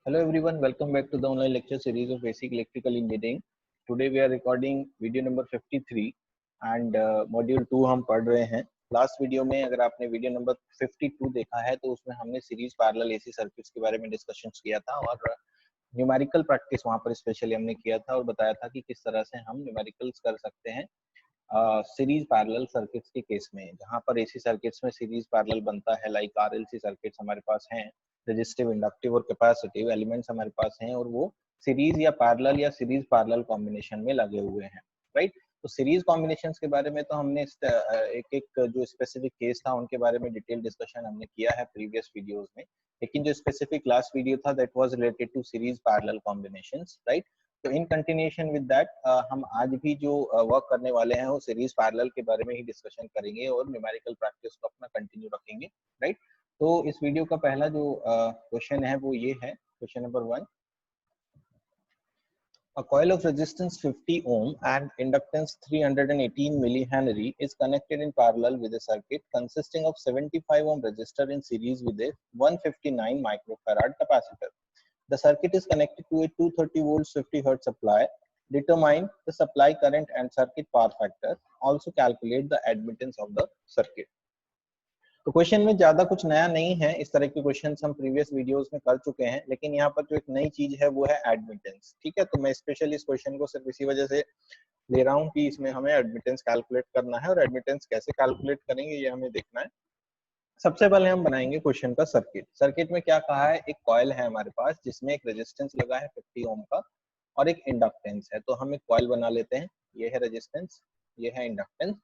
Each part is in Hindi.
Hello everyone, welcome back to the online lecture series of Basic Electrical Engineering. Today we are recording video number 53 and module 2 हम पढ़ रहे हैं. लास्ट वीडियो में अगर आपने वीडियो नंबर 52 देखा है तो उसमें हमने सीरीज पैरेलल एसी सर्किट्स के बारे में डिस्कशंस किया था और न्यूमेरिकल प्रैक्टिस वहां पर स्पेशली हमने किया था और बताया था कि किस तरह से हम न्यूमेरिकल्स कर सकते हैं सीरीज पैरेलल सर्किट्स के केस में, जहां पर एसी सर्किट्स में सीरीज पैरेलल बनता है. लाइक आरएलसी सर्किट्स हमारे पास हैं, रेजिस्टिव, इंडक्टिव और कैपेसिटिव एलिमेंट्स हमारे पास हैं और वो सीरीज या पैरेलल या सीरीज पैरेलल कॉम्बिनेशन में लगे हुए हैं, राइट. तो सीरीज कॉम्बिनेशंस के बारे में तो हमने एक एक जो स्पेसिफिक केस था उनके बारे में डिटेल डिस्कशन हमने किया है प्रीवियस वीडियोस में, लेकिन जो स्पेसिफिक लास्ट वीडियो था that was related to series parallel combinations, right. तो इन कंटिन्यूएशन विद दैट हम आज भी जो वर्क करने वाले हैं वो सीरीज पैरेलल के बारे में ही डिस्कशन करेंगे और न्यूमेरिकल प्रैक्टिस को अपना कंटिन्यू रखेंगे, राइट. तो इस वीडियो का पहला जो क्वेश्चन है वो ये है, question number 1. A coil of resistance 50 ohm and inductance 318 millihenry is connected in parallel with a circuit consisting of 75 ohm resistor in series with a 159 microfarad capacitor. The circuit is connected to a 230 volts 50 hertz supply. Determine the supply current and circuit power factor. Also calculate the admittance of the circuit. तो क्वेश्चन में ज्यादा कुछ नया नहीं है, इस तरह के क्वेश्चंस हम प्रीवियस वीडियोस में कर चुके हैं, लेकिन यहाँ पर जो एक नई चीज है वो है एडमिटेंस. ठीक है, तो मैं स्पेशली इस क्वेश्चन को सिर्फ इसी वजह से ले रहा हूँ कि इसमें हमें एडमिटेंस कैलकुलेट करना है और एडमिटेंस कैसे कैलकुलेट करेंगे ये हमें देखना है. सबसे पहले हम बनाएंगे क्वेश्चन का सर्किट. सर्किट में क्या कहा है, एक कॉइल है हमारे पास जिसमें एक रेजिस्टेंस लगा है 50 ओम का और एक इंडक्टेंस है. तो हम एक कॉइल बना लेते हैं, ये है रेजिस्टेंस, ये है इंडक्टेंस.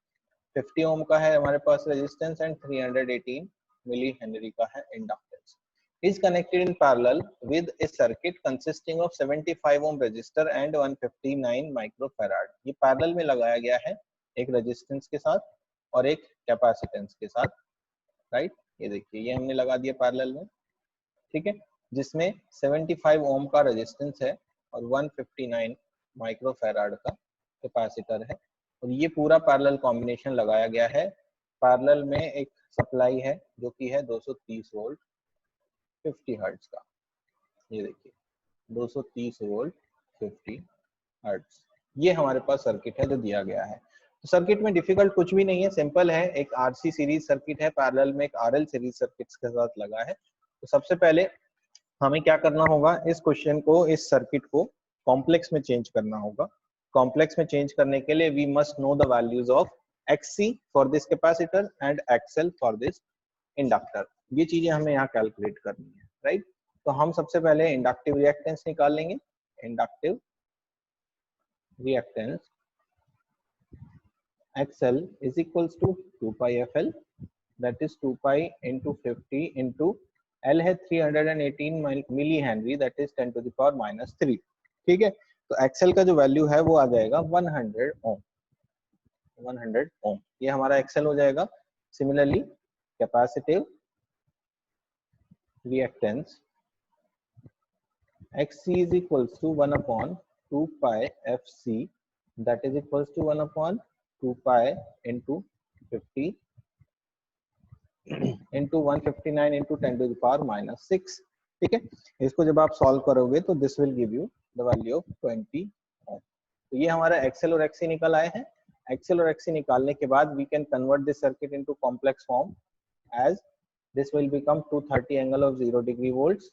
50 ओम का है हमारे पास रेजिस्टेंस एंड 318 मिली हेनरी का है inductance. Is connected in parallel with a circuit consisting of 75 ohm resistor and 159 microfarad. ये पैरेलल में लगाया गया है एक रेजिस्टेंस के साथ और एक कैपेसिटेंस के साथ, राइट. ये देखिए, ये हमने लगा दिया पैरेलल में, ठीक है, जिसमें 75 ओम का रेजिस्टेंस है और 159 माइक्रोफैराड का कैपेसिटर है और ये पूरा पैरेलल कॉम्बिनेशन लगाया गया है. पैरेलल में एक सप्लाई है जो कि है 230 वोल्ट 50 हर्ट्ज का. ये देखिए 230 वोल्ट 50 हर्ट्ज, ये हमारे पास सर्किट है जो दिया गया है. तो सर्किट में डिफिकल्ट कुछ भी नहीं है, सिंपल है. एक आरसी सीरीज सर्किट है, पैरेलल में एक आरएल सीरीज सर्किट्स के साथ लगा है. तो सबसे पहले हमें क्या करना होगा, इस क्वेश्चन को, इस सर्किट को कॉम्प्लेक्स में चेंज करना होगा. कॉम्प्लेक्स में चेंज करने के लिए we must know the values of XC for this capacitor and XL for this inductor. ये चीजें हमें यहाँ कैलकुलेट करनी है, राइट. तो हम सबसे पहले इंडक्टिव रिएक्टेंस निकाल लेंगे. Inductive reactance XL is equals to 2 pi FL, that is 2 pi into 50 into L है 318 milli Henry, that is 10 to the power minus 3. ठीक है, तो XL का जो वैल्यू है वो आ जाएगा 100 ओम. 100 ओम ये हमारा XL हो जाएगा. Similarly capacitive reactance XC is equals to 1 upon 2 pi FC, that is equals to 1 upon 2 pi into 50 into 159 into 10 to the power minus 6. ठीक है, इसको जब आप सॉल्व करोगे तो this will give you the value of 20 ओम. तो ये हमारा XL और XC निकल आए हैं. XL और XC निकालने के बाद we can convert this circuit into complex form as this will become 230 angle of 0 degree volts.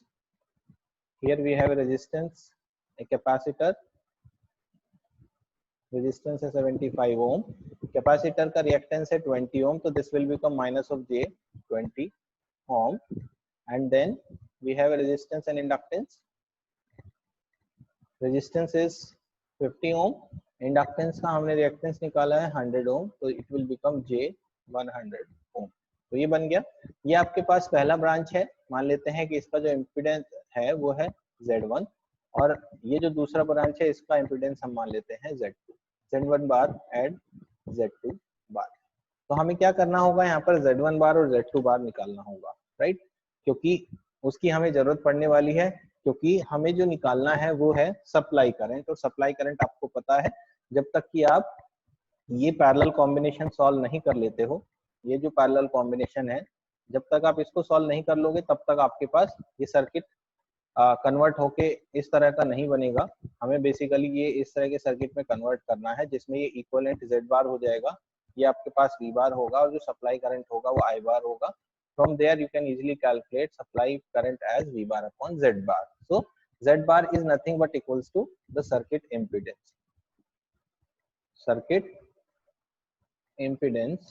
Here we have a resistance, a capacitor, resistance है 75 ohm, capacitor का reactance है 20 ohm, तो this will become minus of J 20 ohm, and then we have a resistance and inductance. Resistance is 50 ohm, inductance का हमने reactance निकाला है 100 ohm, तो it will become J 100 ohm. तो ये बन गया. ये आपके पास पहला ब्रांच है. मान लेते हैं कि इसका जो इम्पीडेंस है वो है Z1 और ये जो दूसरा ब्रांच है इसका इम्पीडेंस हम मान लेते हैं Z2. Z1 बार एड Z2 बार. तो हमें क्या करना होगा, यहाँ पर Z1 बार और Z2 बार निकालना होगा, राइट, क्योंकि उसकी हमें जरूरत पड़ने वाली है, क्योंकि हमें जो निकालना है वो है सप्लाई करंट. और सप्लाई करंट आपको पता है, जब तक कि आप ये पैरेलल कॉम्बिनेशन सॉल्व नहीं कर लेते हो, ये जो पैरेलल कॉम्बिनेशन है, जब तक आप इसको सॉल्व नहीं कर लोगे तब तक आपके पास ये सर्किट कन्वर्ट होके इस तरह का नहीं बनेगा। हमें बेसिकली ये इस तरह के सर्किट में कन्वर्ट करना है जिसमें ये इक्विवेलेंट Z बार हो जाएगा, ये आपके पास V बार होगा और जो सप्लाई करंट होगा वो I बार होगा। From there you can easily calculate supply current as V bar upon Z bar. So Z bar is nothing but equals to the circuit impedance. Circuit impedance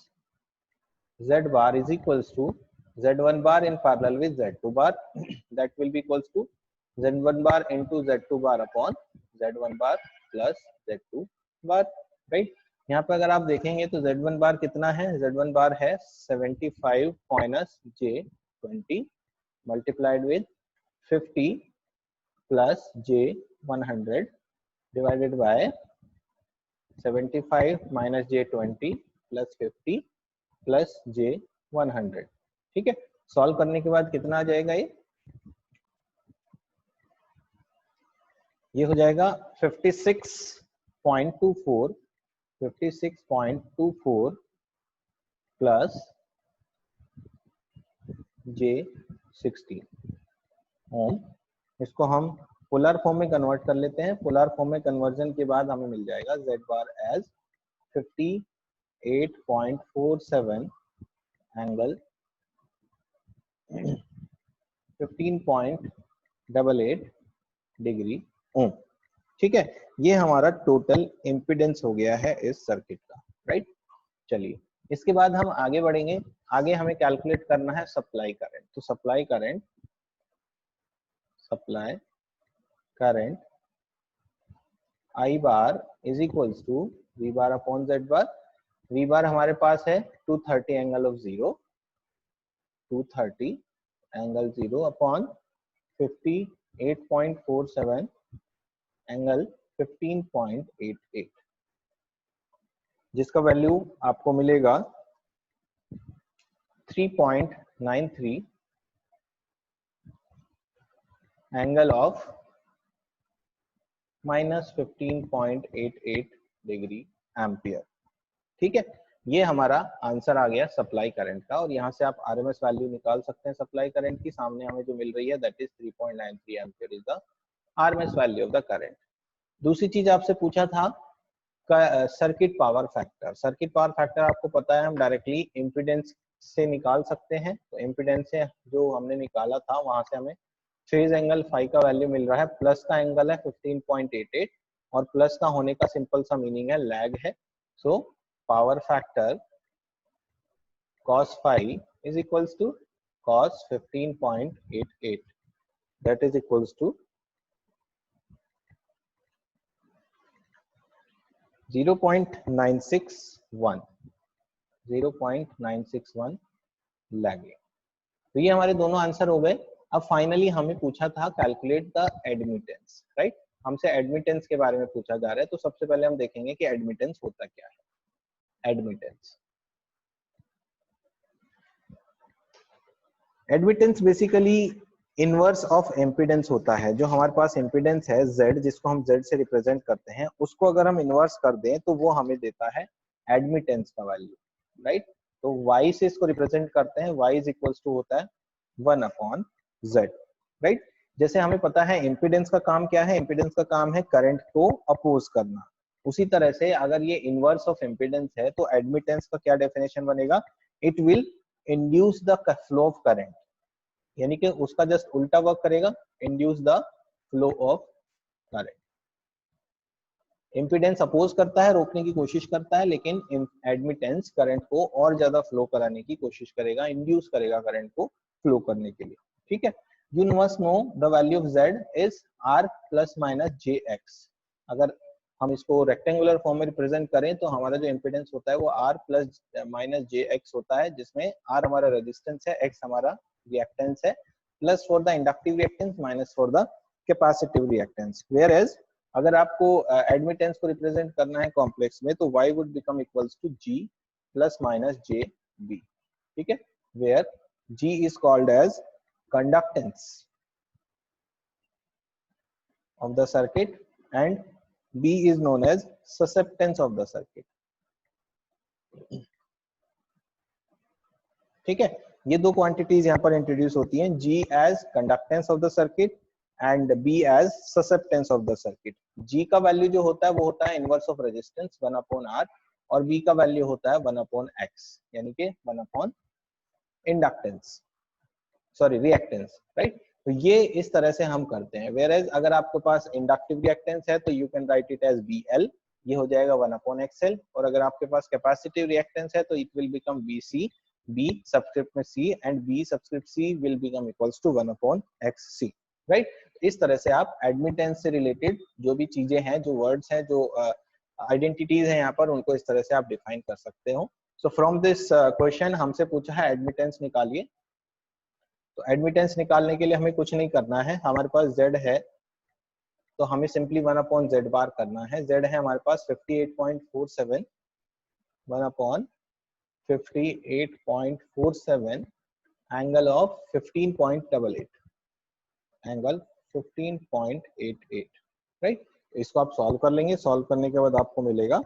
Z bar is equals to Z1 bar in parallel with Z2 bar that will be equals to Z1 bar into Z2 bar upon Z1 bar plus Z2 bar, right? यहाँ पे अगर आप देखेंगे तो Z1 बार कितना है, Z1 बार है 75 minus J20 multiplied with 50 plus J100 divided by 75 minus J20 plus 50 plus J100। ठीक है, सॉल्व करने के बाद कितना आ जाएगा, ये हो जाएगा 56.24 प्लस J16 ओम। इसको हम पोलर फॉर्म में कन्वर्ट कर लेते हैं। पोलर फॉर्म में कन्वर्जन के बाद हमें मिल जाएगा Z बार एज 58.47 एंगल 15.88 डिग्री ओम। ठीक है, ये हमारा टोटल इम्पीडेंस हो गया है इस सर्किट का, राइट। चलिए इसके बाद हम आगे बढ़ेंगे। आगे हमें कैलकुलेट करना है सप्लाई करंट। तो supply current I bar is equals to V bar upon Z bar. V bar हमारे पास है 230 एंगल ऑफ 0, 230 एंगल 0 अपॉन 58.47 एंगल 15.88, जिसका वैल्यू आपको मिलेगा 3.93 angle of minus 15.88 degree ampere. ठीक है, ये हमारा आंसर आ गया सप्लाई करंट का। और यहाँ से आप आरएमएस वैल्यू निकाल सकते हैं सप्लाई करंट की। सामने हमें जो मिल रही है that is 3.93 ampere is the RMS value of the current. दूसरी चीज आपसे पूछा था circuit power factor. Circuit power factor आपको पता है हम डायरेक्टली इम्पीडेंस से निकाल सकते हैं। तो इम्पीडेंस से जो हमने निकाला था वहां से हमें फेज एंगल फाई का वैल्यू मिल रहा है, प्लस का एंगल है 15.88 और प्लस का होने का सिंपल सा मीनिंग है लैग है। So power factor cos phi is equals to cos 15.88, that is equals to 0.961 lagging. तो ये हमारे दोनों आंसर हो गए। अब फाइनली हमें पूछा था कैलकुलेट द एडमिटेंस, राइट। हमसे एडमिटेंस के बारे में पूछा जा रहा है। तो सबसे पहले हम देखेंगे कि एडमिटेंस होता क्या है। Admittance basically inverse of impedance होता है। जो हमारे पास इम्पीडेंस है Z, जिसको हम Z से रिप्रेजेंट करते हैं, उसको अगर हम इनवर्स कर दें तो वो हमें देता है एडमिटेंस का वैल्यू, राइट। तो Y से इसको रिप्रेजेंट करते हैं, Y इज इक्वल्स टू होता है 1/Z, राइट। जैसे हमें पता है इम्पीडेंस का काम क्या है, इम्पीडेंस का काम है करंट को अपोज करना। उसी तरह से अगर ये इनवर्स ऑफ इम्पीडेंस है तो एडमिटेंस का क्या डेफिनेशन बनेगा, it will induce the flow of current, यानी कि उसका जस्ट उल्टा वर्क करेगा, induce the flow of current. Impedance oppose करता है, रोकने की कोशिश करता है, लेकिन एडमिटेंस करंट को और ज्यादा फ्लो कराने की कोशिश करेगा, इंड्यूस करेगा करंट को फ्लो करने के लिए। ठीक है, you must know the value of Z is R plus minus JX। अगर हम इसको रेक्टेंगुलर फॉर्म में रिप्रेजेंट करें तो हमारा जो इम्पीडेंस होता है वो R प्लस माइनस JX होता है, जिसमें R हमारा रेजिस्टेंस है, X हमारा रिएक्टेंस है, plus for the inductive reactance minus for the capacitive reactance. Whereas अगर आपको एडमिटेंस को रिप्रेजेंट करना है कॉम्प्लेक्स में तो Y would become equals to G plus minus JB। ठीक है, where G is called as conductance of the circuit and B is known as susceptance of the circuit। ठीक है, ये दो क्वांटिटीज यहाँ पर इंट्रोड्यूस होती हैं, G as conductance of the circuit and B as susceptance of the circuit. G का वैल्यू जो होता है वो होता है इनवर्स ऑफ रेजिस्टेंस 1/R और B का वैल्यू होता है 1/X यानी कि 1 इंडक्टेंस सॉरी रिएक्टेंस, राइट। तो ये इस तरह से हम करते हैं। वेयर एज अगर आपके पास इंडक्टिव रिएक्टेंस है तो you can write it as BL, ये हो जाएगा 1/XL। और अगर आपके पास कैपेसिटिव रिएक्टेंस है तो it will become BC, B subscript में C and B subscript C will become equals to 1/XC, right. इस तरह से आप एडमिटेंस से रिलेटेड जो भी चीजें हैं, जो वर्ड्स हैं, जो आइडेंटिटीज हैं यहाँ पर, उनको इस तरह से आप डिफाइन कर सकते हो। सो फ्रॉम दिस क्वेश्चन हमसे पूछा है एडमिटेंस निकालिए। तो एडमिटेंस निकालने के लिए हमें कुछ नहीं करना है, हमारे पास Z है तो हमें सिंपली 1/Z बार करना है। Z है हमारे पास 58.47, 1/58.47 एंगल ऑफ 15.88, एंगल 15.88, राइट। इसको आप सॉल्व कर लेंगे। सॉल्व करने के बाद आपको मिलेगा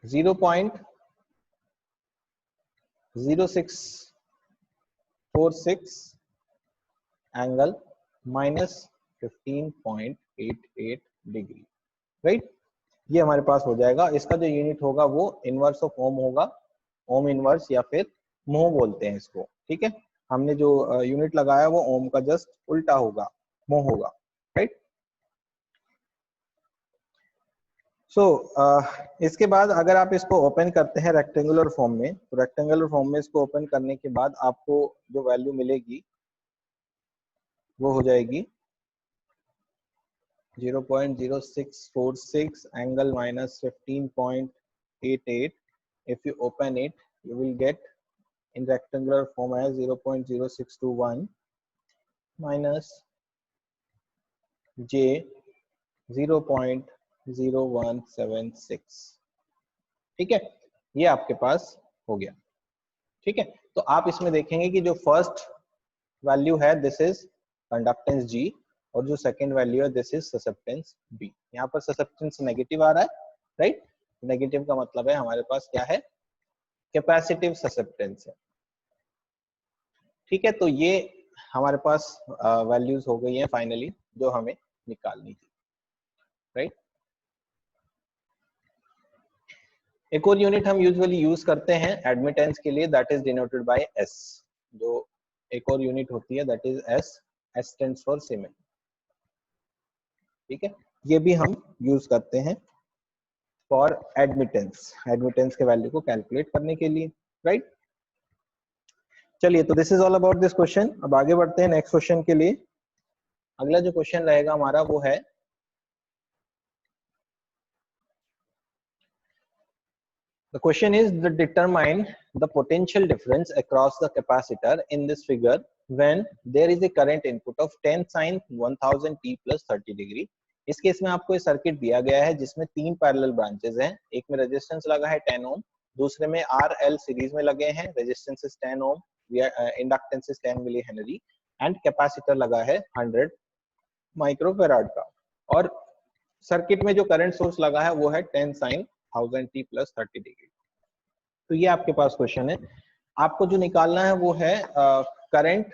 0.0646 एंगल -15.88 डिग्री, राइट। ये हमारे पास हो जाएगा। इसका जो यूनिट होगा वो इनवर्स ऑफ ओम होगा, ओम इनवर्स या फिर मोह बोलते हैं इसको, ठीक है। हमने जो यूनिट लगाया वो ओम का जस्ट उल्टा होगा, मोह होगा, राइट। सो इसके बाद अगर आप इसको ओपन करते हैं रेक्टेंगुलर फॉर्म में, तो रेक्टेंगुलर फॉर्म में इसको ओपन करने के बाद आपको जो वैल्यू मिलेगी वो हो जाएगी 0.0646 angle -15.88. If you open it, you will get in rectangular form as 0.0621 minus J 0.0176, ठीक है। ये आपके पास हो गया, ठीक है। तो आप इसमें देखेंगे कि जो फर्स्ट वैल्यू है दिस इज कंडक्टेंस G और जो सेकंड वैल्यू है दिस इज ससेप्टेंस B। यहाँ पर ससेप्टेंस नेगेटिव आ रहा है, राइट। नेगेटिव का मतलब है हमारे पास क्या है, कैपेसिटिव ससेप्टेंस है, ठीक है। तो ये हमारे पास वैल्यूज हो गई हैं फाइनली जो हमें निकालनी थी, राइट। एक और यूनिट हम यूजुअली यूज करते हैं एडमिटेंस के लिए, that is denoted by S। जो एक और यूनिट होती है that is S, S stands for siemens, ठीक है। ये भी हम यूज करते हैं फॉर एडमिटेंस, एडमिटेंस के वैल्यू को कैलकुलेट करने के लिए, राइट। चलिए, तो this is all about this question. अब आगे बढ़ते हैं नेक्स्ट क्वेश्चन के लिए। अगला जो क्वेश्चन रहेगा हमारा वो है the question is to determine the potential difference across the capacitor in this figure when there is a current input of 10 sin 1000 t plus 30 degree। इस केस में आपको ये सर्किट दिया गया है जिसमें तीन पैरेलल ब्रांचेस हैं। एक में रेजिस्टेंस लगा है 10 ओम, दूसरे में RL सीरीज में लगे हैं, resistance is 10 ohm, inductance is 10 milli henry and capacitor लगा है 100 माइक्रोफैराड का। और सर्किट में जो करंट सोर्स लगा है वो है 10 sin 1000 t plus 30 डिग्री। तो ये आपके पास क्वेश्चन है। आपको जो निकालना है वो है current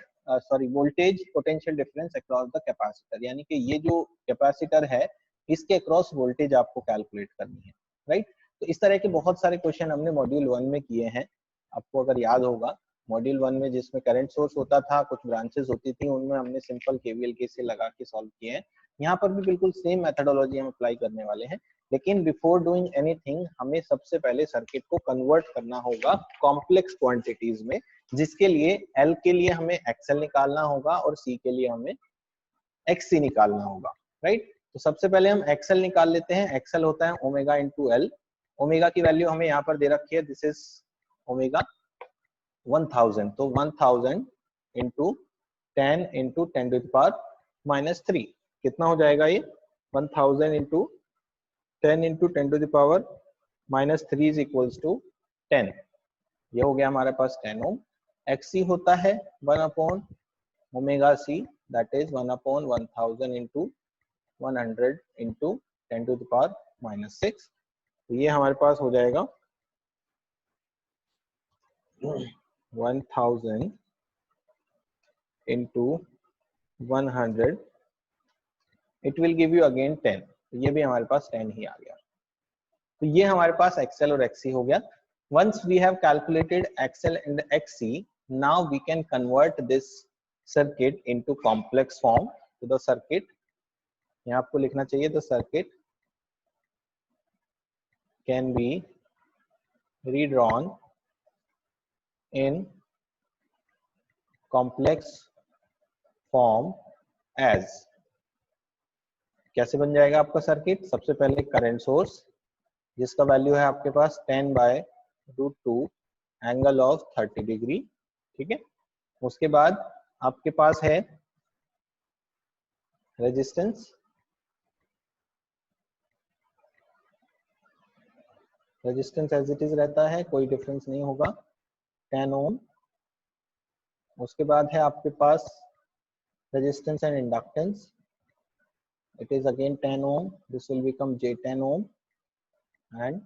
voltage potential difference across the capacitor, यानी कि ये जो कैपेसिटर है इसके अक्रॉस वोल्टेज आपको कैलकुलेट करनी है, राइट। तो इस तरह के बहुत सारे क्वेश्चन हमने मॉड्यूल 1 में किए हैं। आपको अगर याद होगा मॉड्यूल 1 में जिसमें करंट सोर्स होता था, कुछ ब्रांचेस होती थी, उनमें हमने सिंपल केवीएल केसीएल लगा के सॉल्व किए हैं। यहाँ पर भी बिल्कुल सेम मेथोडोलॉजी हम अप्लाई करने वाले हैं, लेकिन बिफोर डूइंग एनीथिंग हमें सबसे पहले सर्किट को कन्वर्ट करना होगा कॉम्प्लेक्स क्वांटिटीज में, जिसके लिए L के लिए हमें XL निकालना होगा और C के लिए हमें XC निकालना होगा, राइट। तो सबसे पहले हम XL निकाल लेते हैं। XL होता है ओमेगा इंटू L। ओमेगा की वैल्यू हमें यहाँ पर दे रखी है, दिस इज ओमेगा 1000, तो 1000 into 10 into 10 to the power -3 कितना हो जाएगा ये 1000 into 10 into 10 to the power -3 is equals to 10। ये हो गया हमारे पास 10 ओम। XC होता है 1 upon omega C, that is 1 upon 1000 into 100 into 10 to the power -6। तो ये हमारे पास हो जाएगा 1000 into 100 it will give you again 10. तो ये भी हमारे पास 10 ही आ गया। तो ये हमारे पास XL और XC हो गया। Once we have calculated XL and XC, now we can convert this circuit into complex form. तो the circuit यहाँ आपको लिखना चाहिए, the circuit can be redrawn in complex form as, कैसे बन जाएगा आपका सर्किट? सबसे पहले करंट सोर्स जिसका वैल्यू है आपके पास 10/√2 एंगल ऑफ 30 डिग्री, ठीक है। उसके बाद आपके पास है resistance, resistance as it is रहता है, कोई डिफरेंस नहीं होगा, 10 ओम। उसके बाद है आपके पास resistance and inductance, it is again 10 ohm, this will become J10 ohm and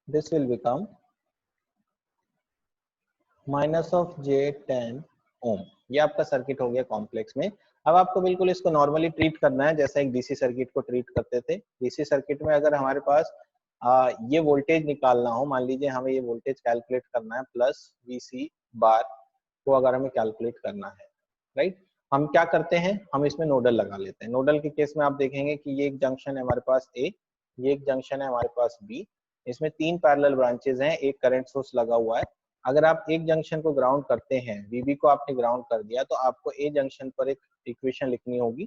this will become minus of J10 ohm। ये आपका सर्किट हो गया कॉम्प्लेक्स में। अब आपको बिल्कुल इसको नॉर्मली ट्रीट करना है जैसा एक डीसी सर्किट को ट्रीट करते थे। डीसी सर्किट में अगर हमारे पास ये वोल्टेज निकालना हो, मान लीजिए हमें ये वोल्टेज कैलकुलेट करना है प्लस VC बार को अगर हमें कैलकुलेट करना है, राइट, हम क्या करते हैं, हम इसमें नोडल लगा लेते हैं। नोडल के केस में आप देखेंगे कि ये एक जंक्शन है हमारे पास A, ये एक जंक्शन है हमारे पास B, इसमें 3 पैरेलल ब्रांचेज हैं, एक करंट सोर्स लगा हुआ है। अगर आप एक जंक्शन को ग्राउंड करते हैं, VB को आपने ग्राउंड कर दिया, तो आपको A जंक्शन पर एक इक्वेशन लिखनी होगी,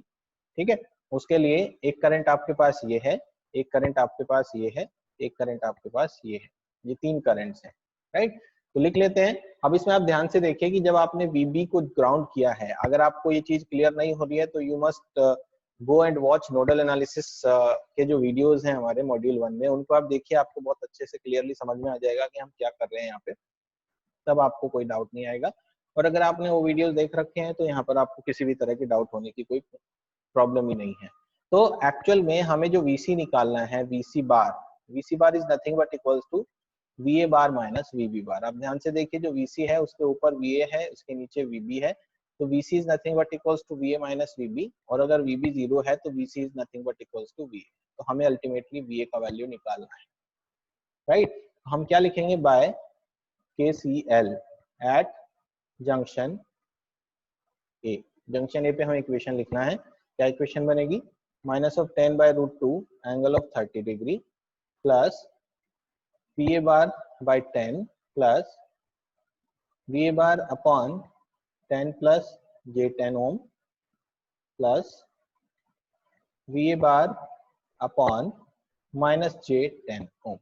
ठीक है। उसके लिए एक करंट आपके पास ये है, एक करंट आपके पास ये है, एक करंट आपके पास ये है, ये 3 करंट्स हैं, राइट। तो लिख लेते हैं। अब इसमें आप ध्यान से देखिए कि जब आपने VB को ग्राउंड किया है, अगर आपको ये चीज क्लियर नहीं हो रही है तो you must go and watch nodal analysis के जो वीडियोस हैं हमारे मॉड्यूल 1 में, उनको आप देखिए, आपको बहुत अच्छे से क्लियरली समझ में आ जाएगा कि हम क्या कर रहे हैं यहाँ पे, तब आपको कोई डाउट नहीं आएगा। और अगर आपने वो वीडियोस देख रखे हैं तो यहाँ पर आपको किसी भी तरह की डाउट होने की कोई प्रॉब्लम ही नहीं है। तो एक्चुअल में हमें जो VC निकालना है, VC bar is nothing but equals to VA bar minus VB bar. आप ध्यान से देखिए, जो VC है उसके ऊपर VA है, उसके नीचे VB है, तो VC is nothing but equals to VA minus VB, और अगर VB 0 है तो VC is nothing but equals to VA। तो हमें अल्टीमेटली VA का वैल्यू निकालना है, राइट। हम क्या लिखेंगे, by KCL at junction A। Junction A पे हमें इक्वेशन लिखना है। क्या इक्वेशन बनेगी, minus of 10/√2 angle of 30 degree plus VA bar by 10 plus VA bar upon 10 plus J10 ohm plus VA bar upon minus J10 ohm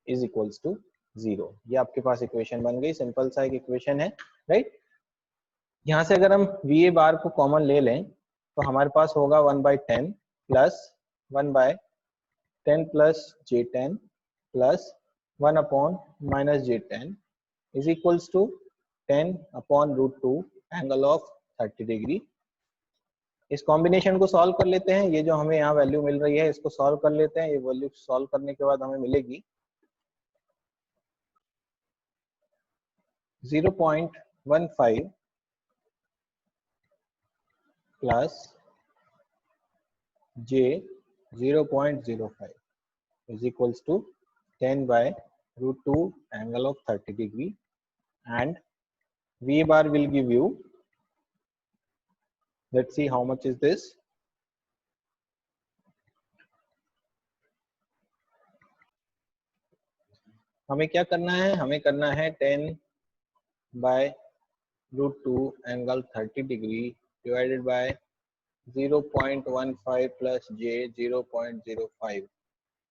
is equals to 0। ये आपके पास इक्वेशन बन गई, सिंपल सा एक इक्वेशन है, राइट। यहाँ से अगर हम VA बार को कॉमन ले लें तो हमारे पास होगा 1/10 plus 1/10 plus J10 plus 1 upon minus J10 is equals to 10/√2 angle of 30 degree. इस कॉम्बिनेशन को सॉल्व कर लेते हैं, ये जो हमें यहाँ वैल्यू मिल रही है इसको सॉल्व कर लेते हैं। ये वैल्यू सॉल्व करने के बाद हमें मिलेगी 0.15 plus J 0.05 is equals to 10/√2 angle of 30 degree, and VA bar will give you, let's see how much is this, हमें क्या करना है, हमें करना है 10/√2 angle 30 degree divided by 0.15 plus J 0.05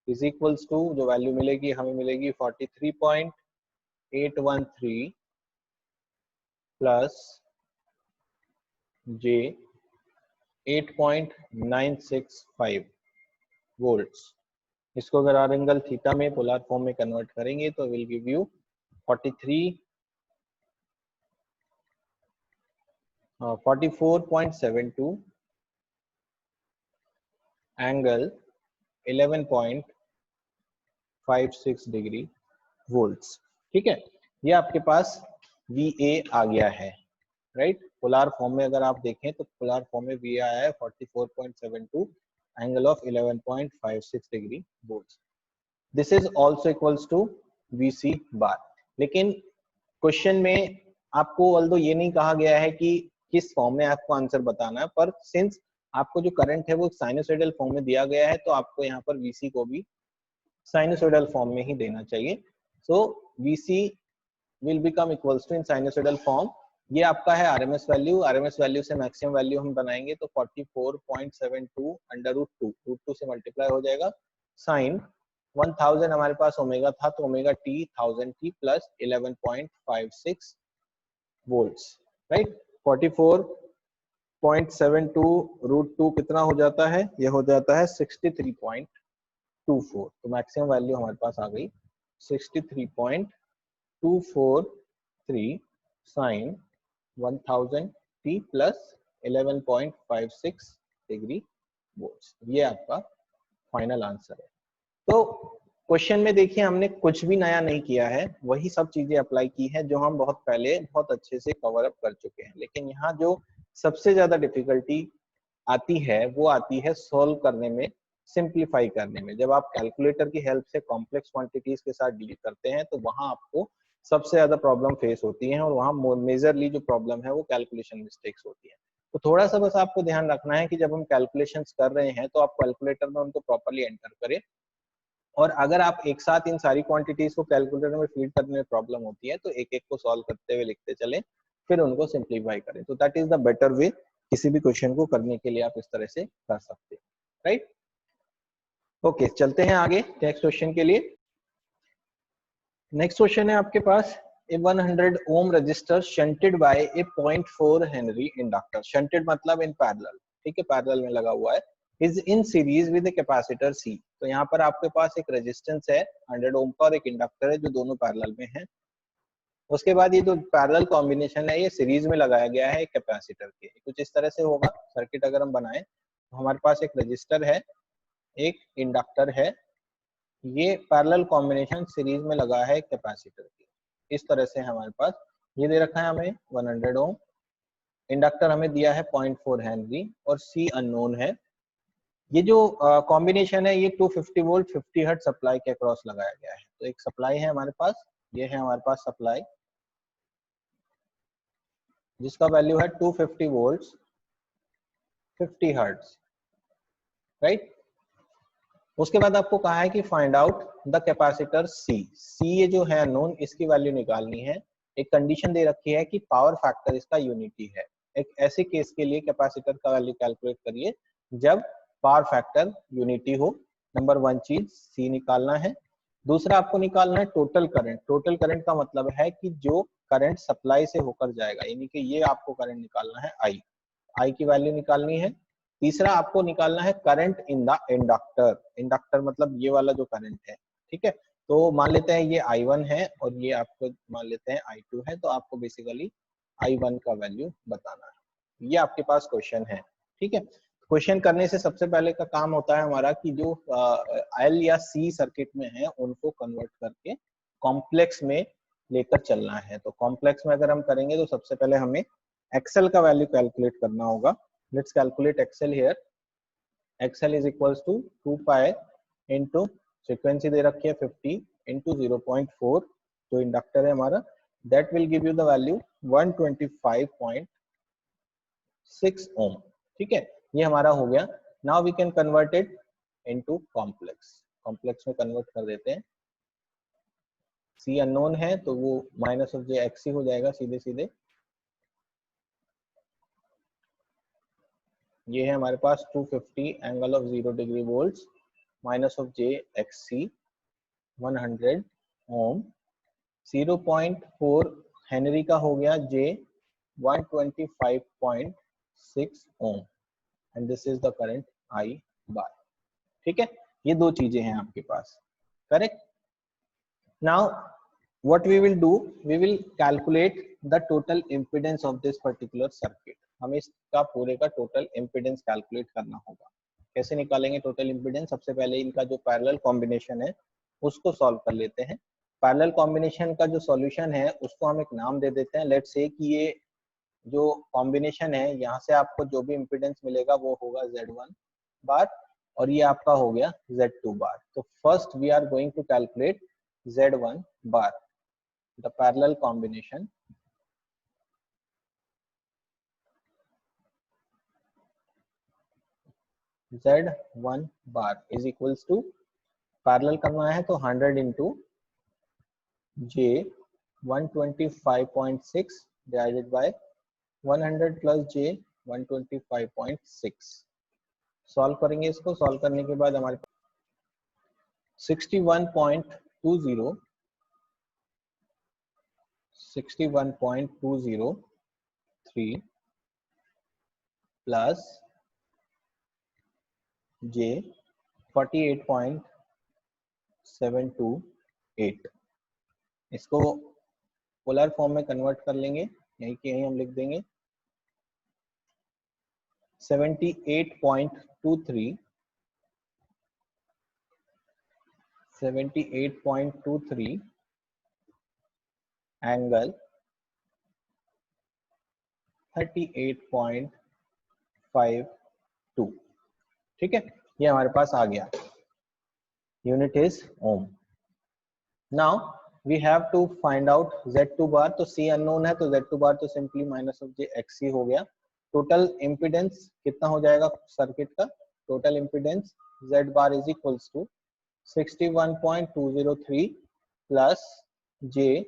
is equals to, जो वैल्यू मिलेगी हमें मिलेगी 43.813 प्लस J 8.965 वोल्ट्स। इसको अगर आर एंगल थीटा में पोलर फॉर्म में कन्वर्ट करेंगे तो will give you 44.72 angle 11.56 degree volts, ठीक है। ये आपके पास VA आ गया है, राइट। पोलर फॉर्म में अगर आप देखें तो पोलर फॉर्म में वी आया है 44.72 angle of 11.56 degree volts. This is also equals to VC bar. लेकिन क्वेश्चन में आपको ऑल्दो ये नहीं कहा गया है कि किस फॉर्म में आपको आंसर बताना है, पर सिंस आपको जो करंट है वो साइनोसॉइडल फॉर्म में दिया गया है तो आपको यहाँ पर VC को भी साइनोसॉइडल फॉर्म में ही देना चाहिए। So VC will become equals to in sinusoidal form, ये आपका है आरएमएस वैल्यू, आरएमएस वैल्यू से मैक्सिमम वैल्यू हम बनाएंगे तो 44.72 अंडर रूट टू से मल्टीप्लाई हो जाएगा साइन 1000 हमारे पास ओमेगा था तो omega t 1000 t plus 11.56 volts, right. 44.72 root 2 कितना हो जाता है, ये हो जाता है 63.24, तो मैक्सिमम वैल्यू हमारे पास आ गई 63.243 sine 1000 t plus 11.56 degree volts, ये आपका फाइनल आंसर है। तो क्वेश्चन में देखिए हमने कुछ भी नया नहीं किया है, वही सब चीजें अप्लाई की है जो हम बहुत पहले बहुत अच्छे से कवर अप कर चुके हैं। लेकिन यहाँ जो सबसे ज्यादा डिफिकल्टी आती है वो आती है सॉल्व करने में, सिंप्लीफाई करने में। जब आप कैलकुलेटर की हेल्प से कॉम्प्लेक्स क्वांटिटीज के साथ डील करते हैं तो वहां आपको सबसे ज्यादा प्रॉब्लम फेस होती है और वहां मेजरली जो प्रॉब्लम है वो कैलकुलेशन मिस्टेक्स होती है। तो थोड़ा सा बस आपको ध्यान रखना है कि जब हम कैलकुलेशंस कर रहे हैं तो आप कैलकुलेटर में उनको प्रॉपर्ली एंटर करें, और अगर आप एक साथ इन सारी क्वांटिटीज को कैलकुलेटर में फीड करने में प्रॉब्लम होती है तो एक एक को सॉल्व करते हुए लिखते चलें, फिर उनको सिंप्लीफाई करें। तो that is the better way, किसी भी क्वेश्चन को करने के लिए आप इस तरह से कर सकते हैं, राइट। ओके, चलते हैं आगे नेक्स्ट क्वेश्चन के लिए। नेक्स्ट क्वेश्चन है आपके पास, a 100 ohm resistor shunted by a 0.4 Henry inductor, shunted मतलब in parallel, ठीक है, पैरेलल में लगा हुआ है, is in series with a capacitor C। तो यहाँ पर आपके पास एक रेजिस्टेंस है 100 ओम का और एक इंडक्टर है जो दोनों पैरेलल में है। उसके बाद ये जो पैरेलल कॉम्बिनेशन है ये सीरीज में लगाया गया है कैपेसिटर के। कुछ इस तरह से होगा सर्किट अगर हम बनाए तो हमारे पास एक रजिस्टर है, एक इंडक्टर है, ये पैरेलल कॉम्बिनेशन सीरीज में लगा है कैपेसिटर के। इस तरह से हमारे पास ये दे रखा है हमें 100 ओम, इंडक्टर हमें दिया है 0.4 हेनरी और C अननोन है। ये जो कॉम्बिनेशन है ये 250 वोल्ट 50 हर्ट्ज सप्लाई के अक्रॉस लगाया गया है। तो एक सप्लाई है हमारे पास, ये है हमारे पास सप्लाई जिसका वैल्यू है 250 वोल्ट्स 50 हर्ट्ज, राइट। उसके बाद आपको कहा है कि find out the capacitor C। ये जो है अननोन, इसकी वैल्यू निकालनी है। एक कंडीशन दे रखी है कि पावर फैक्टर इसका यूनिटी है। एक ऐसे केस के लिए कैपेसिटर का वैल्यू कैलकुलेट करिए जब पावर फैक्टर यूनिटी हो। नंबर 1 चीज C निकालना है। दूसरा आपको निकालना है टोटल करंट। टोटल करंट का मतलब है कि जो करंट सप्लाई से होकर जाएगा, यानी कि ये आपको करंट निकालना है I की वैल्यू निकालनी है। तीसरा आपको निकालना है current in the inductor. Inductor मतलब ये वाला जो करंट है, ठीक है। तो मान लेते हैं ये I1 है और ये आपको मान लेते हैं I2 है, तो आपको बेसिकली I1 का वैल्यू बताना है। ये आपके पास क्वेश्चन है, ठीक है। क्वेश्चन करने से सबसे पहले का काम होता है हमारा कि जो L या C सर्किट में है उनको कन्वर्ट करके कॉम्प्लेक्स में लेकर चलना है। तो कॉम्प्लेक्स में अगर हम करेंगे तो सबसे पहले हमें XL का वैल्यू कैलकुलेट करना होगा। Let's calculate XL here. XL is equals to 2 pi into frequency दे रखी है 50 into 0.4 जो इंडक्टर है हमारा, that will give you the value 125.6 ohm, ठीक है। ये हमारा हो गया। Now we can convert it into complex. complex में कन्वर्ट कर देते हैं। C अननोन है तो वो माइनस ऑफ जे XC हो जाएगा सीधे सीधे। ये है हमारे पास 250 angle of 0 degree volts minus of J XC 100 ohm 0.4 henry का हो गया J 125.6 ohm and this is the current I bar, ठीक है। ये दो चीजें हैं आपके पास, correct. Now what we will do, we will calculate the total impedance of this particular circuit. हमें इसका पूरे का टोटल इम्पीडेंस कैलकुलेट करना होगा। कैसे निकालेंगे टोटल इम्पीडेंस? सबसे पहले इनका जो पैरेलल कॉम्बिनेशन है उसको सॉल्व कर लेते हैं। पैरेलल कॉम्बिनेशन का जो सॉल्यूशन है उसको हम एक नाम दे देते हैं। लेट्स से कि ये जो कॉम्बिनेशन है यहाँ से आपको जो भी इम्पीडेंस मिलेगा वो होगा Z1 बार और ये आपका हो गया Z2 बार। तो first we are going to calculate Z1 bar, the parallel combination Z1 bar is equals to, parallel करना है तो 100 into J 125.6 divided by 100 plus J 125.6। Solve करेंगे इसको, सॉल्व करने के बाद हमारे पास 61.203 प्लस J 48.728, इसको पोलर फॉर्म में कन्वर्ट कर लेंगे, यहीं के यहीं हम लिख देंगे 78.23 एंगल 38.52। ठीक है, ये हमारे पास आ गया, unit is ohm. Now we have to find out Z2 bar, तो C अननोन है तो Z2 बार तो simply minus of J XC हो गया। टोटल इम्पीडेंस कितना हो जाएगा सर्किट का, total impedance Z bar is equals to 61.203 plus J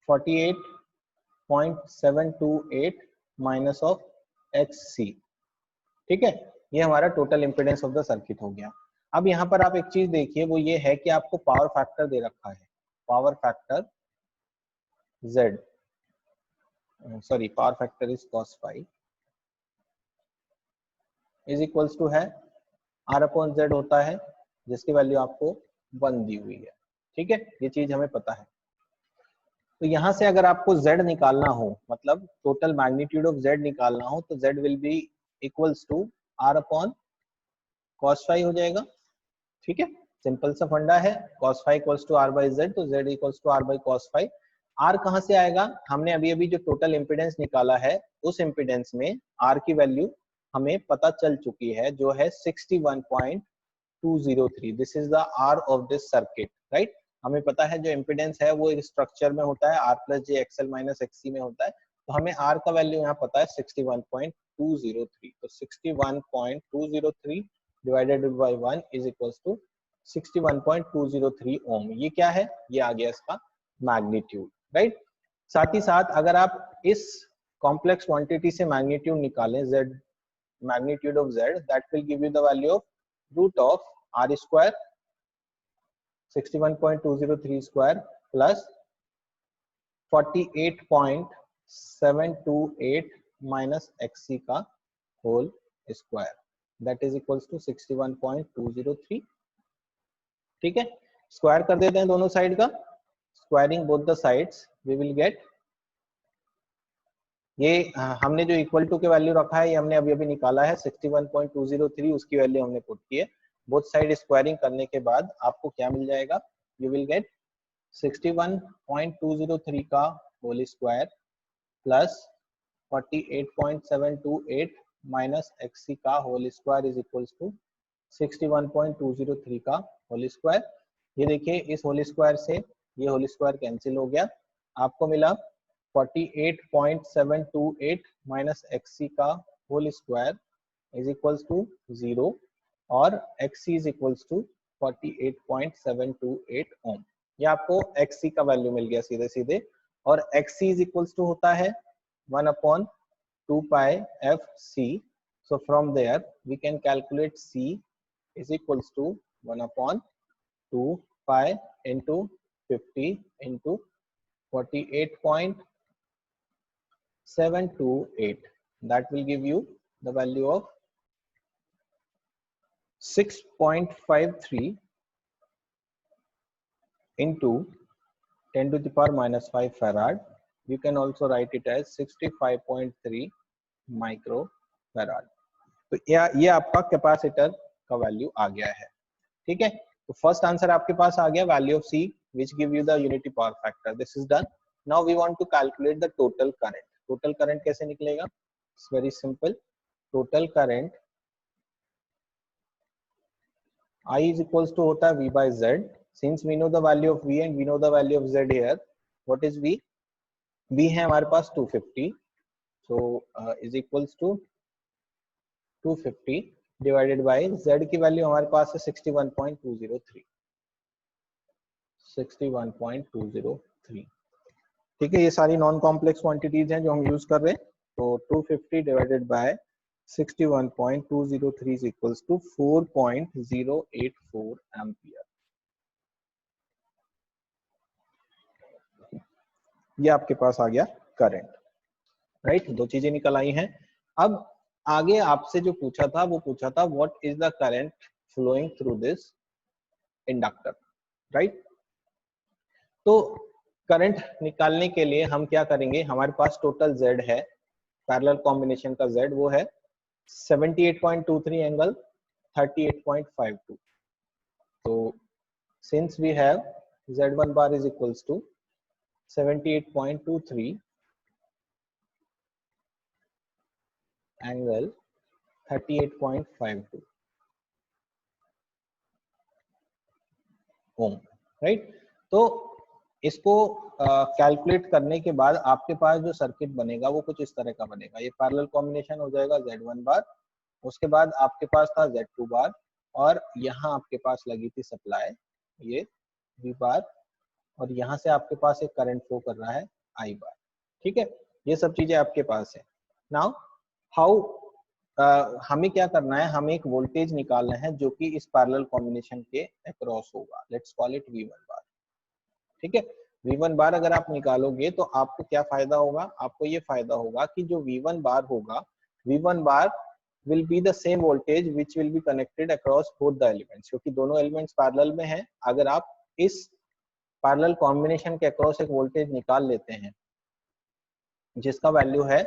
48.728 minus of XC। ठीक है, ये हमारा total impedance of the circuit हो गया। अब यहाँ पर आप एक चीज देखिए, वो ये है कि आपको पावर फैक्टर दे रखा है, power factor Z, sorry power factor is cos phi is equals to है R अपॉन Z होता है, जिसकी वैल्यू आपको 1 दी हुई है। ठीक है, ये चीज हमें पता है। तो यहाँ से अगर आपको Z निकालना हो, मतलब टोटल मैग्नीट्यूड ऑफ Z निकालना हो, तो Z will be equals to R upon cos phi हो जाएगा। ठीक है, सिंपल सा फंडा है, cos phi equals to R by Z, तो Z equals to R by cos phi। R कहाँ से आएगा, हमने अभी अभी जो टोटल इम्पीडेंस निकाला है उस इम्पीडेंस में R की वैल्यू हमें पता चल चुकी है, जो है 61.203। This is the R of this circuit, right. हमें पता है जो इम्पीडेंस है वो एक स्ट्रक्चर में होता है, R plus J XL minus XC में होता है, तो हमें R का वैल्यू यहाँ पता है 61.203। तो 61.203 divided by 1 is equals to 61.203 ohm. ये क्या है, ये आ गया इसका मैग्नीट्यूड, राइट। साथ ही साथ अगर आप इस कॉम्प्लेक्स क्वांटिटी से मैग्नीट्यूड निकालें, Z magnitude of Z, that will give you the value of root of R square 61.203 square plus 48.728 minus XC का whole square, that is equals to 61.203। ठीक है, स्क्वायर कर देते हैं दोनों साइड का, squaring both the sides we will get, ये हमने जो इक्वल टू के वैल्यू रखा है ये हमने अभी अभी निकाला है 61.203, उसकी वैल्यू हमने पुट की है। बोथ साइड स्क्वायरिंग करने के बाद आपको क्या मिल जाएगा, यू विल गेट 61.203 का whole square plus 48.728 minus XC का whole square is equals to 61.203 का होल स्क्वायर। ये देखिए, इस होल स्क्वायर से ये होल स्क्वायर कैंसिल हो गया, आपको मिला 48.728 माइनस XC का whole square is equals to 0 और XC is equals to 48.728 ohm. ये आपको XC का वैल्यू मिल गया सीधे सीधे, और XC इज इक्वल्स टू होता है 1 upon 2 pi FC। So from there we can calculate C is equals to 1 upon 2 pi into 50 into 48.728, that will give you the value of 6.53 into 10 to the power minus 5 farad. You can also write it as 65.3 microfarad। तो ये आपका कैपेसिटर का वैल्यू आ गया है। ठीक है, तो फर्स्ट आंसर आपके पास आ गया, value of C which give you the unity power factor। This is done। Now we want to calculate the total current। Total current कैसे निकलेगा? It's very simple, total current I is equals to होता है V by Z. Since we know the value of V and we know the value of Z here, what is V? V है हमारे पास 250, so is equals to 250 divided by Z की वैल्यू हमारे पास है 61.203, 61.203. ठीक है, ये सारी नॉन कॉम्प्लेक्स क्वांटिटीज हैं जो हम यूज कर रहे हैं. तो 250 divided by 61.203 is equals to 4.084 ampere. ये आपके पास आ गया करंट, राइट. दो चीजें निकल आई हैं. अब आगे आपसे जो पूछा था वो पूछा था what is the current flowing through this inductor, right. तो करंट निकालने के लिए हम क्या करेंगे, हमारे पास टोटल Z है, पैरेलल कॉम्बिनेशन का Z वो है 78.23 एंगल 38.52. तो since we have Z1 bar is equals to 78.23 angle 38.52 ohm, right. तो इसको कैलकुलेट करने के बाद आपके पास जो सर्किट बनेगा वो कुछ इस तरह का बनेगा. ये पैरेलल कॉम्बिनेशन हो जाएगा Z1 बार, उसके बाद आपके पास था Z2 बार, और यहाँ आपके पास लगी थी सप्लाई ये V बार, और यहाँ से आपके पास एक करंट फ्लो कर रहा है I बार. ठीक है, ये सब चीजें आपके पास है. नाउ हाउ हमें क्या करना है, हमें एक वोल्टेज निकालना है जो कि इस पैरेलल कॉम्बिनेशन के अक्रॉस होगा. लेट्स कॉल इट V1 बार. ठीक है, V1 बार अगर आप निकालोगे तो आपको क्या फायदा होगा, आपको ये फायदा होगा कि जो V1 बार होगा, V1 bar will be the same voltage which will be connected across both the elements, क्योंकि दोनों एलिमेंट्स पैरेलल में हैं. अगर आप इस पैरेलल कॉम्बिनेशन के अक्रॉस एक वोल्टेज निकाल लेते हैं जिसका वैल्यू है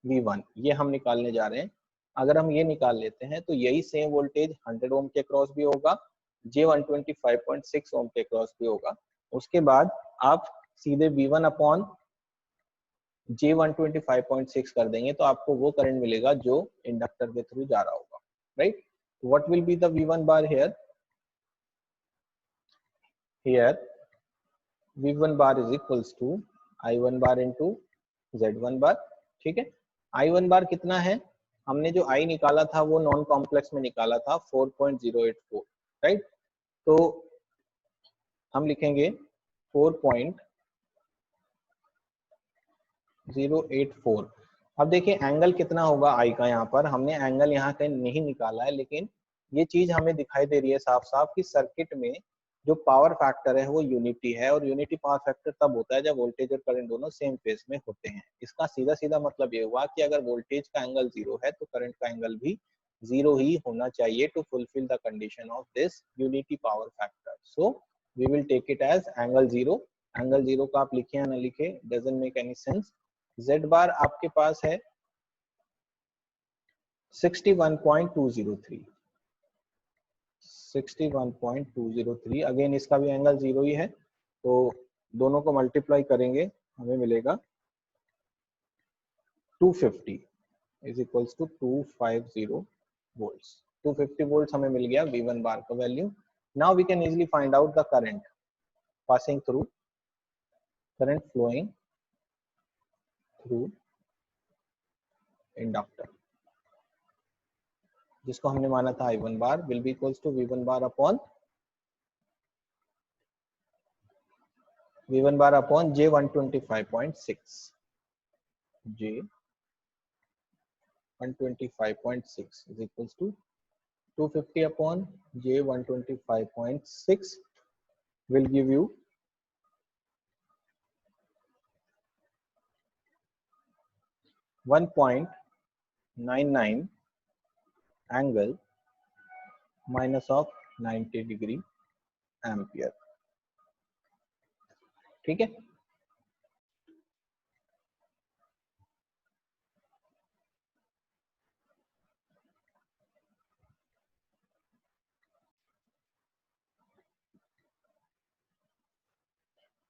V1, ये हम निकालने जा रहे हैं. अगर हम ये निकाल लेते हैं तो यही सेम वोल्टेज 100 ओम के अक्रॉस भी होगा, J125.6 ओम के अक्रॉस भी होगा. उसके बाद आप सीधे V1 अपॉन J125.6 कर देंगे तो आपको वो करंट मिलेगा जो इंडक्टर के थ्रू जा रहा होगा, right. What will be the V1 bar here? Here V1 bar is equals to I1 bar into Z1 bar. ठीक है, I1 बार कितना है, हमने जो I निकाला था वो नॉन कॉम्प्लेक्स में निकाला था 4.084, राइट. तो हम लिखेंगे 4.084. अब देखिए एंगल कितना होगा I का, यहाँ पर हमने एंगल यहाँ कहीं नहीं निकाला है, लेकिन ये चीज हमें दिखाई दे रही है साफ साफ कि सर्किट में जो पावर फैक्टर है वो यूनिटी है, और यूनिटी पावर फैक्टर तब होता है जब वोल्टेज और करंट दोनों सेम फेज में होते हैं. इसका सीधा सीधा मतलब ये हुआ कि अगर वोल्टेज का एंगल 0 है तो करंट का एंगल भी 0 ही होना चाहिए to fulfil the condition of this unity power factor. So we will take it as angle 0. Angle 0 का आप लिखे या ना लिखे, doesn't make any sense. Z bar आपके पास है 61.203, 61.203. अगेन इसका भी एंगल 0 ही है, तो दोनों को मल्टीप्लाई करेंगे हमें मिलेगा 250 is equals to 250 volts. 250 volts हमें मिल गया V1 बार का value. Now we can easily find out the current passing through, current flowing through inductor, जिसको हमने माना था I1 bar will be equals to V1 bar upon J125.6, J125.6 is equals to 250 upon J125.6 will give you 1.99 angle minus of 90 degree ampere. ठीक है,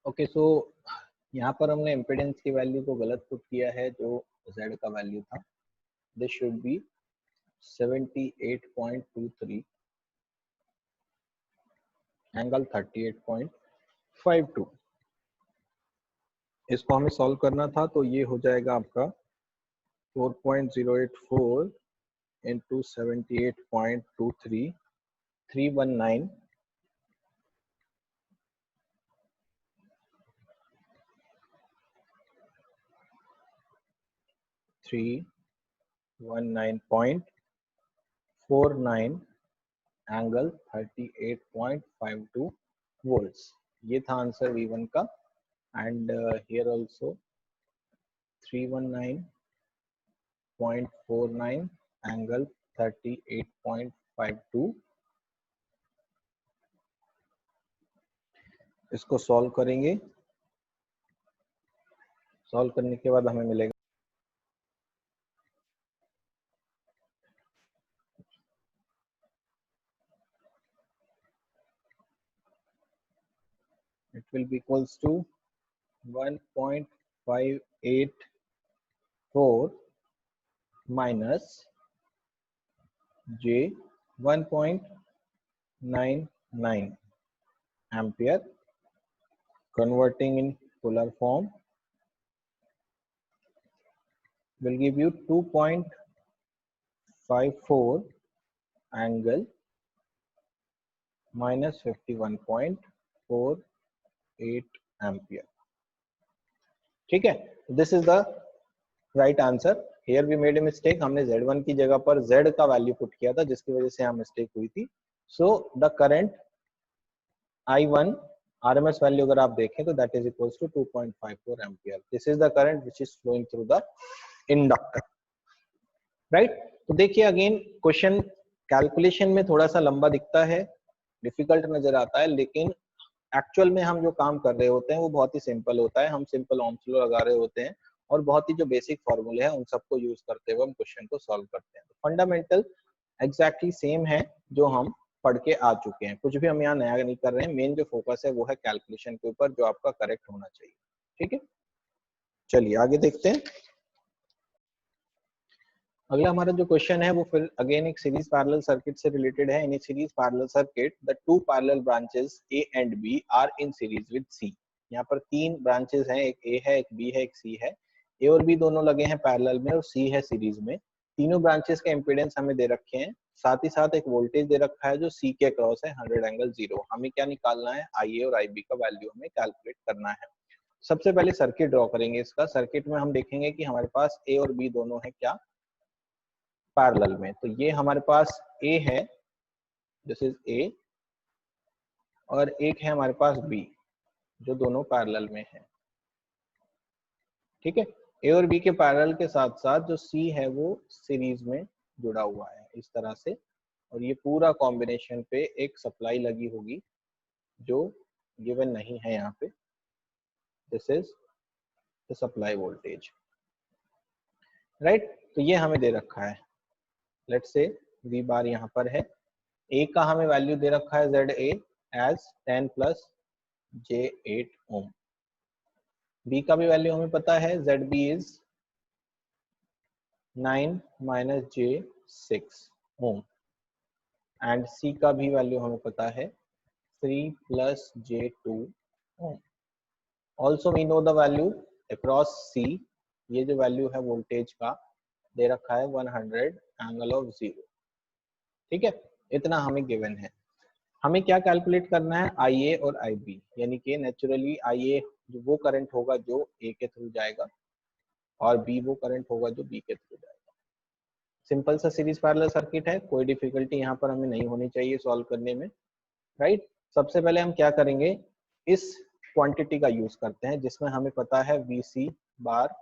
ओके. सो यहाँ पर हमने इम्पीडेंस की वैल्यू को गलत पुट किया है, जो Z का वैल्यू था। This should be 78.23 angle 38.52। इसको हमें सॉल्व करना था, तो ये हो जाएगा आपका 4.084 इंटू 78.23 319 319.49 एंगल 38.52 वोल्ट्स। ये था आंसर V1 का। And here also 319.49 angle 38.52। इसको सॉल्व करेंगे। सॉल्व करने के बाद हमें मिलेगा it will be equals to 1.584 minus J 1.99 ampere, converting in polar form will give you 2.54 angle minus 51.48 ampere. ठीक है, this is the right answer. Here we made a mistake, हमने Z1 की जगह पर Z का वैल्यू पुट किया था, जिसकी वजह से यहाँ मिस्टेक हुई थी। So the current I1 RMS value अगर आप देखें तो that is equals to 2.54 ampere. This is the current which is flowing through the inductor, right. तो देखिए अगेन क्वेश्चन कैलकुलेशन में थोड़ा सा लंबा दिखता है, डिफिकल्ट नजर आता है, लेकिन एक्चुअल में हम जो काम कर रहे होते हैं वो बहुत ही सिंपल होता है। हम सिंपल ओम्स लॉ लगा रहे होते हैं और बहुत ही जो बेसिक फॉर्मूले हैं उन सबको यूज करते हुए हम क्वेश्चन को सॉल्व करते हैं। फंडामेंटल एग्जैक्टली सेम है जो हम पढ़ के आ चुके हैं, कुछ भी हम यहाँ नया नहीं कर रहे हैं। मेन जो फोकस है वो है कैलकुलेशन के ऊपर, जो आपका करेक्ट होना चाहिए। ठीक है, चलिए आगे देखते हैं। अगला हमारा जो क्वेश्चन है वो फिर अगेन एक सीरीज पैरेलल सर्किट से रिलेटेड है। In a series parallel circuit the two parallel branches A and B are in series with C। यहाँ पर तीन ब्रांचेस हैं, एक A है, एक B है, एक C है। A और B दोनों लगे हैं पैरेलल में और C है सीरीज में। तीनों ब्रांचेस का इंपीडेंस हमें दे रखे हैं, साथ ही साथ एक वोल्टेज दे रखा है जो C के अक्रॉस है 100 एंगल 0। हमें क्या निकालना है, IA और IB का वैल्यू हमें कैलकुलेट करना है। सबसे पहले सर्किट ड्रॉ करेंगे इसका। सर्किट में हम देखेंगे कि हमारे पास A और B दोनों है क्या पैरेलल में। तो ये हमारे पास A है, दिस इज A, और एक है हमारे पास B जो दोनों पैरेलल में है। ठीक है, A और B के पैरेलल के साथ साथ जो C है वो सीरीज में जुड़ा हुआ है इस तरह से, और ये पूरा कॉम्बिनेशन पे एक सप्लाई लगी होगी जो गिवन नहीं है यहाँ पे। This is the supply voltage, right. तो ये हमें दे रखा है, लेट्स से V बार यहाँ पर है। A का हमें वैल्यू दे रखा है ZA as 10 plus J8 ohm. B का भी वैल्यू हमें पता है, ZB is 9 minus J6 ohm. And C का भी वैल्यू हमें पता है 3 plus J2 ohm. Also we know the value across C। ये जो वैल्यू है वोल्टेज का दे रखा है 100 एंगल ऑफ 0। ठीक है, इतना हमें गिवन है। हमें क्या कैलकुलेट करना है, IA और IB, यानी कि नेचुरली IA जो वो करंट होगा जो A के थ्रू जाएगा और B वो करंट होगा जो B के थ्रू जाएगा। सिंपल सा सीरीज पैरेलल सर्किट है, कोई डिफिकल्टी यहाँ पर हमें नहीं होनी चाहिए सॉल्व करने में, राइट। सबसे पहले हम क्या करेंगे, इस क्वांटिटी का यूज करते हैं जिसमें हमें पता है VC bar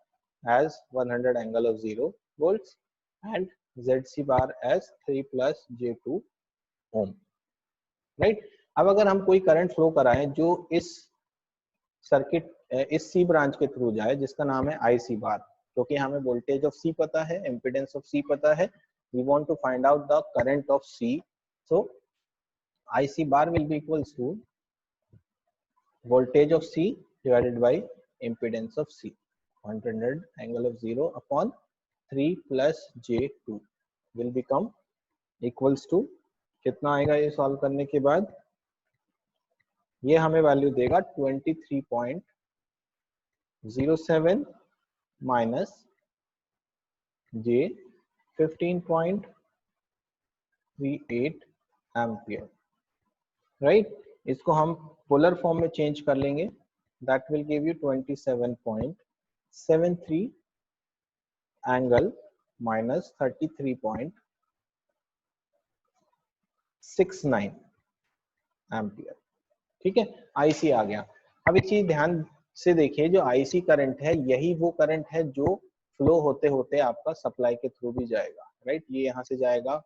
as 100 angle of 0 volts and ZC bar as 3 plus J2 ohm, right. अब अगर हम कोई करंट फ्लो कराएं जो इस सर्किट इस C ब्रांच के थ्रू जाए जिसका नाम है IC बार, क्योंकि हमें वोल्टेज ऑफ C पता है, इम्पीडेंस ऑफ C पता है, we want to find out the current of C। So IC bar will be equals to voltage of C divided by impedance of C. 100 angle of 0 upon 3 plus J2 will become equals to कितना आएगा ये सॉल्व करने के बाद? ये हमें वैल्यू देगा 23.07 माइनस J 15.38 एम्पियर, राइट. इसको हम पोलर फॉर्म में चेंज कर लेंगे. That will give you 27.73 angle minus 33.69 ampere. ठीक है, आईसी आ गया. अब एक चीज ध्यान से देखिए, जो आईसी करंट है यही वो करंट है जो फ्लो होते होते आपका सप्लाई के थ्रू भी जाएगा, राइट. ये यहाँ से जाएगा,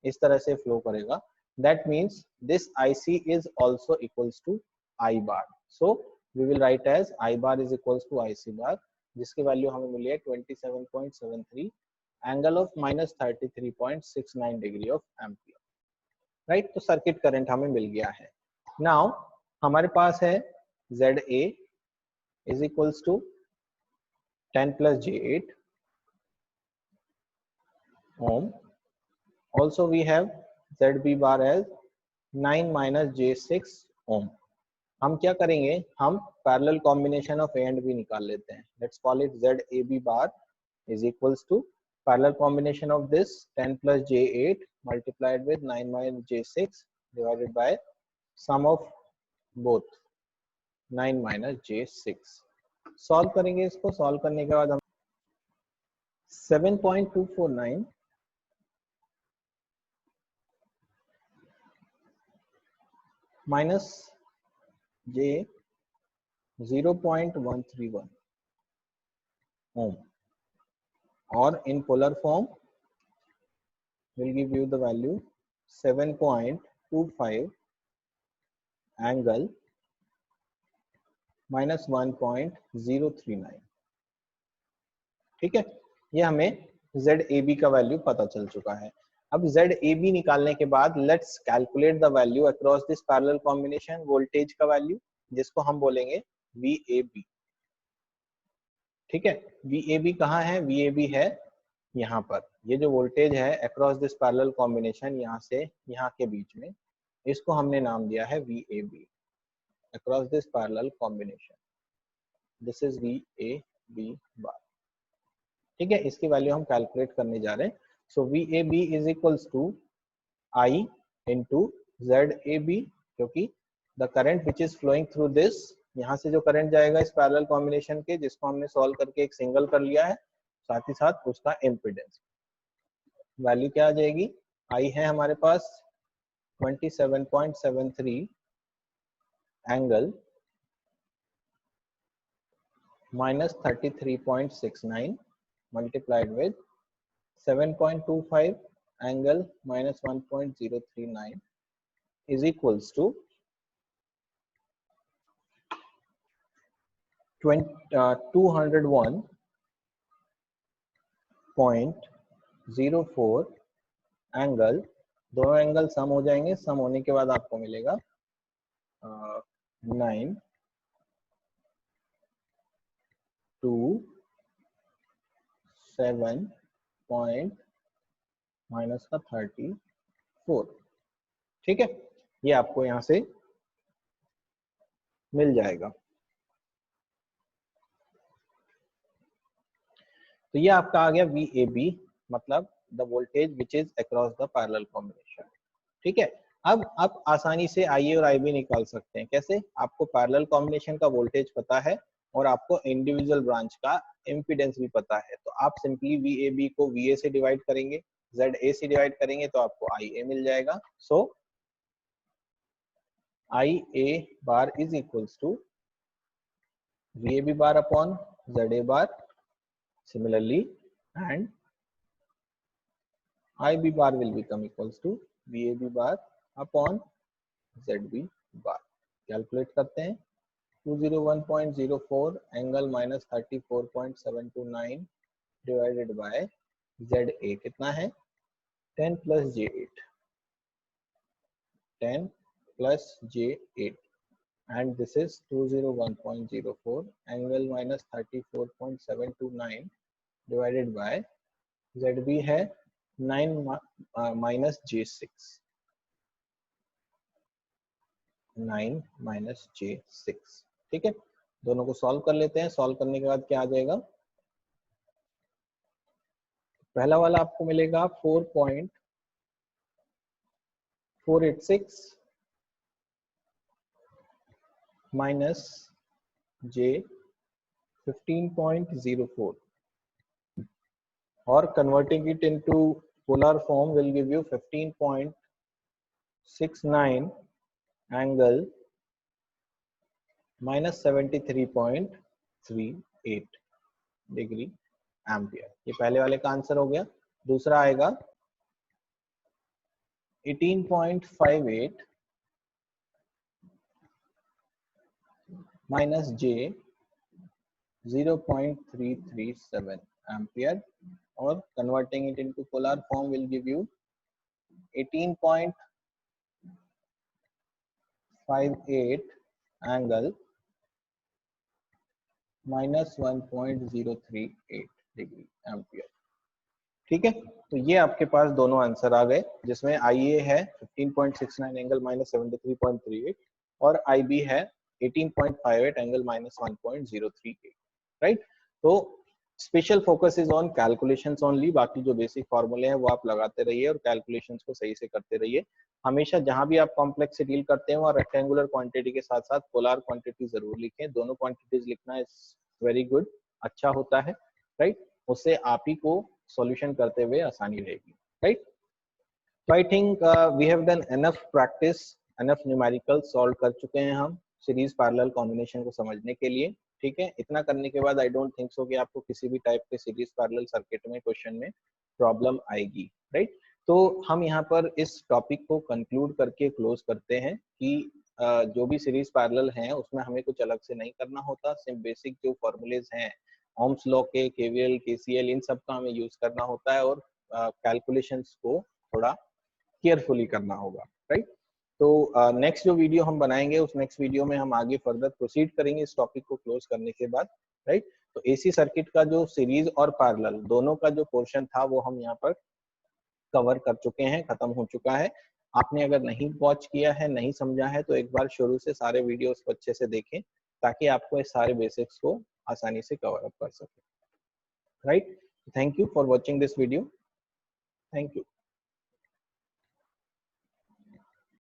इस तरह से फ्लो करेगा. That means this IC is also equals to I bar. So we will write as I bar is equals to IC bar, जिसकी वैल्यू हमें मिली है 27.73 angle of minus 33.69 degree of ampere, right. तो सर्किट करंट हमें मिल गया है. नाउ हमारे पास है ZA is equals to 10 plus J8 ohm. Also we have ZB bar as 9 minus J6 ohm. हम क्या करेंगे, हम parallel combination of A and B निकाल लेते हैं. Let's call it ZAB bar is equals to parallel combination of this 10 plus J8 multiplied with 9 minus J6 divided by sum of both 9 minus J6. Solve करेंगे इसको. सॉल्व करने के बाद हम 7.249 minus J 0.131 ohm or in polar form will give you the value 7.25 angle minus 1.039. ठीक है, ये हमें ZAB का वैल्यू पता चल चुका है. अब ZAB निकालने के बाद let's calculate the value across this parallel combination, voltage का वैल्यू, जिसको हम बोलेंगे VAB. ठीक है, VAB कहाँ है? VAB है यहाँ पर. ये जो वोल्टेज है अक्रॉस दिस पैरेलल कॉम्बिनेशन, यहाँ से यहाँ के बीच में, इसको हमने नाम दिया है VAB. Across this parallel combination, this is VAB बार. ठीक है, इसकी वैल्यू हम कैलकुलेट करने जा रहे हैं. So VAB is equals to I into ZAB, क्योंकि the current which is flowing through this, यहाँ से जो करंट जाएगा इस पैरेलल कॉम्बिनेशन के, जिसको हमने सॉल्व करके एक सिंगल कर लिया है, साथ ही साथ उसका इम्पीडेंस वैल्यू क्या आ जाएगी? I है हमारे पास 27.73 angle minus 33.69 multiplied with 7.25 angle minus 1.039 is equals to 201.04 angle. दोनों एंगल सम हो जाएंगे. सम होने के बाद आपको मिलेगा 9 2 7 पॉइंट माइनस का 34. ठीक है, ये आपको यहां से मिल जाएगा. तो ये आपका आ गया VAB, मतलब the voltage which is across the parallel combination. ठीक है, अब आप आसानी से IA और IB निकाल सकते हैं. कैसे? आपको पैरेलल कॉम्बिनेशन का वोल्टेज पता है और आपको इंडिविजुअल ब्रांच का इम्पीडेंस भी पता है. तो आप सिंपली VAB को VA से डिवाइड करेंगे, ZA से डिवाइड करेंगे, तो आपको IA मिल जाएगा. So IA bar is equals to VAB bar upon ZA bar. Similarly, and IB bar will become equals to VAB bar upon ZB bar. Calculate करते हैं. 201.04 angle minus 34.729 divided by ZA कितना है? 10 plus J8. 10 plus J8 and this is 201.04 angle minus 34.729 divided by ZB है 9 minus J6 9 minus J6। ठीक है, दोनों को सॉल्व कर लेते हैं। सॉल्व करने के बाद क्या आ जाएगा, पहला वाला आपको मिलेगा 4.486 minus J 15.04 or converting it into polar form will give you 15.69 angle minus 73.38 degree ampere. ये पहले वाले का आंसर हो गया। दूसरा आएगा 18.58 minus J 0.337 ampere or converting it into polar form will give you 18.58 angle minus 1.038 degree ampere. ठीक है, तो ये आपके पास दोनों आंसर आ गए, जिसमें IA है 15.69 एंगल माइनस 73.38 और IB है 18.58 एंगल माइनस 1.038। राइट, तो special focus is on calculations only. बाकी जो बेसिक फॉर्मूले हैं वो आप लगाते रहिए और कैलकुलेशंस को सही से करते रहिए। हमेशा जहां भी आप कॉम्प्लेक्स से डील करते हैं वहां रेक्टेंगुलर क्वांटिटी के साथ साथ पोलर क्वांटिटी जरूर लिखें। दोनों क्वांटिटीज लिखना इज वेरी गुड, अच्छा होता है। राइट, उससे आप ही को सॉल्यूशन करते हुए आसानी रहेगी। राइट, तो I think we have done enough practice, enough numerical solve कर चुके हैं हम सीरीज पैरेलल कॉम्बिनेशन को समझने के लिए। ठीक है, इतना करने के बाद आई डोंट थिंक सो कि आपको किसी भी टाइप के सीरीज पैरेलल सर्किट में क्वेश्चन में प्रॉब्लम आएगी। राइट, तो हम यहाँ पर इस टॉपिक को कंक्लूड करके क्लोज करते हैं कि जो भी सीरीज पैरेलल हैं उसमें हमें कुछ अलग से नहीं करना होता। सिर्फ बेसिक जो फॉर्मूलेज हैं ओम्स लॉ के, केवीएल, केसीएल, इन सब का हमें यूज करना होता है और कैलकुलेशंस को थोड़ा केयरफुली करना होगा। राइट, तो नेक्स्ट जो वीडियो हम बनाएंगे उस नेक्स्ट वीडियो में हम आगे फर्दर प्रोसीड करेंगे इस टॉपिक को क्लोज करने के बाद। राइट, तो एसी सर्किट का जो सीरीज और पैरेलल दोनों का जो पोर्शन था वो हम यहाँ पर कवर कर चुके हैं, खत्म हो चुका है। आपने अगर नहीं वॉच किया है, नहीं समझा है, तो एक बार शुरू से सारे वीडियोस को अच्छे से देखें ताकि आपको इस सारे बेसिक्स को आसानी से कवर अप कर सके। Right, thank you for watching this video. Thank you.